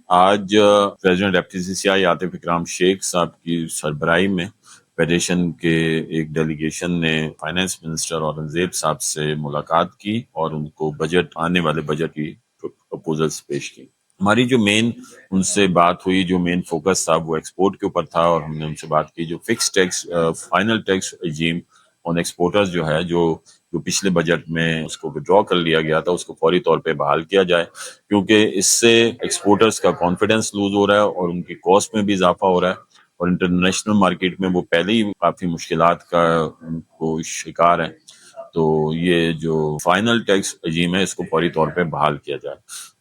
آج president F T C سی آئی عاطف اکرام شیخ صاحب کی سربراہی میں فیڈریشن کے ایک ڈیلیگیشن نے فائنانس منسٹر اورنگزیب صاحب سے ملاقات کی اور ان کو آنے والے بجٹ کی پروپوزلز پیش کی. ہماری جو مین ان سے بات ہوئی، جو مین فوکس تھا وہ ایکسپورٹ کے اوپر تھا، اور ہم نے ان سے بات کی جو فکس ٹیکس فائنل ٹیکس رجیم آن ایکسپورٹرز جو ہے، جو پچھلے بجٹ میں اس کو وڈرا کر لیا گیا تھا، اس کو فوری طور پہ بحال کیا جائے، کیونکہ اس سے ایکسپورٹرز کا کانفیڈنس لوز ہو رہا ہے اور ان کی کاسٹ میں بھی اضافہ ہو رہا ہے، اور انٹرنیشنل مارکیٹ میں وہ پہلے ہی کافی مشکلات کا ان کو شکار ہیں. تو یہ جو فائنل ٹیکس رجیم ہے اس کو فوری طور پہ بحال کیا جائے.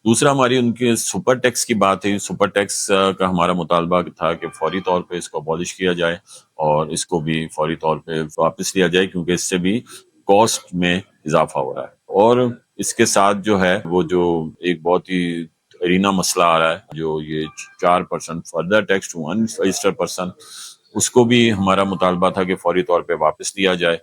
دوسرا ہماری ان کے سپر ٹیکس کی بات ہے. سپر ٹیکس کا ہمارا مطالبہ تھا کہ فوری طور پہ اس کو ابالش کیا جائے اور اس کو بھی فوری طور پہ واپس لیا جائے، کیونکہ اس سے بھی کاسٹ میں اضافہ ہو رہا ہے. اور اس کے ساتھ جو ہے وہ جو ایک بہت ہی ارینا مسئلہ آ رہا ہے، جو یہ 4% further tax to unregistered person, اس کو بھی ہمارا مطالبہ تھا کہ فوری طور پہ واپس لیا جائے،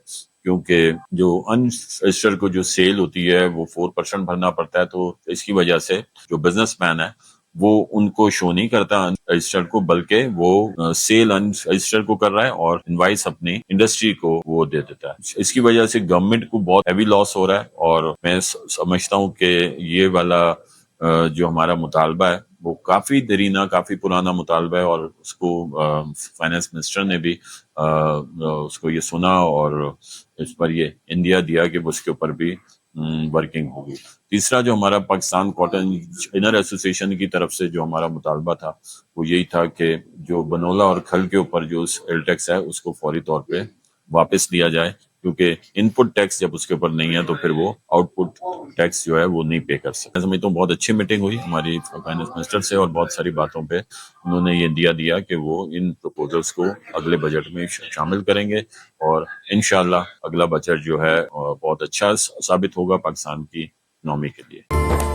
کیونکہ جو ان رجسٹرڈ کو جو سیل ہوتی ہے وہ 4% بھرنا پڑتا ہے. تو اس کی وجہ سے جو بزنس مین ہے وہ ان کو شو نہیں کرتا ان رجسٹرڈ کو، بلکہ وہ سیل ان رجسٹرڈ کو کر رہا ہے اور انوائس اپنی انڈسٹری کو وہ دے دیتا ہے. اس کی وجہ سے گورنمنٹ کو بہت ہیوی لاس ہو رہا ہے، اور میں سمجھتا ہوں کہ یہ والا جو ہمارا مطالبہ ہے وہ کافی دیرینہ، کافی پرانا مطالبہ ہے، اور اس کو فائنانس منسٹر نے بھی اس کو یہ سنا اور اس پر یہ انڈیا دیا کہ اس کے اوپر بھی ورکنگ ہوگی. تیسرا جو ہمارا پاکستان کاٹن انر ایسوسیشن کی طرف سے جو ہمارا مطالبہ تھا وہ یہی تھا کہ جو بنولا اور کھل کے اوپر جو سیل ٹیکس ہے اس کو فوری طور پہ واپس لیا جائے، کیونکہ ان پٹ ٹیکس جب اس کے اوپر نہیں ہے تو پھر وہ آؤٹ پٹ ٹیکس جو ہے وہ نہیں پے کر سکتے. میں سمجھتا ہوں بہت اچھی میٹنگ ہوئی ہماری فائنانس منسٹر سے، اور بہت ساری باتوں پہ انہوں نے یہ دیا کہ وہ ان پروپوزلز کو اگلے بجٹ میں شامل کریں گے، اور انشاءاللہ اگلا بجٹ جو ہے بہت اچھا ثابت ہوگا پاکستان کی اکنامی کے لیے.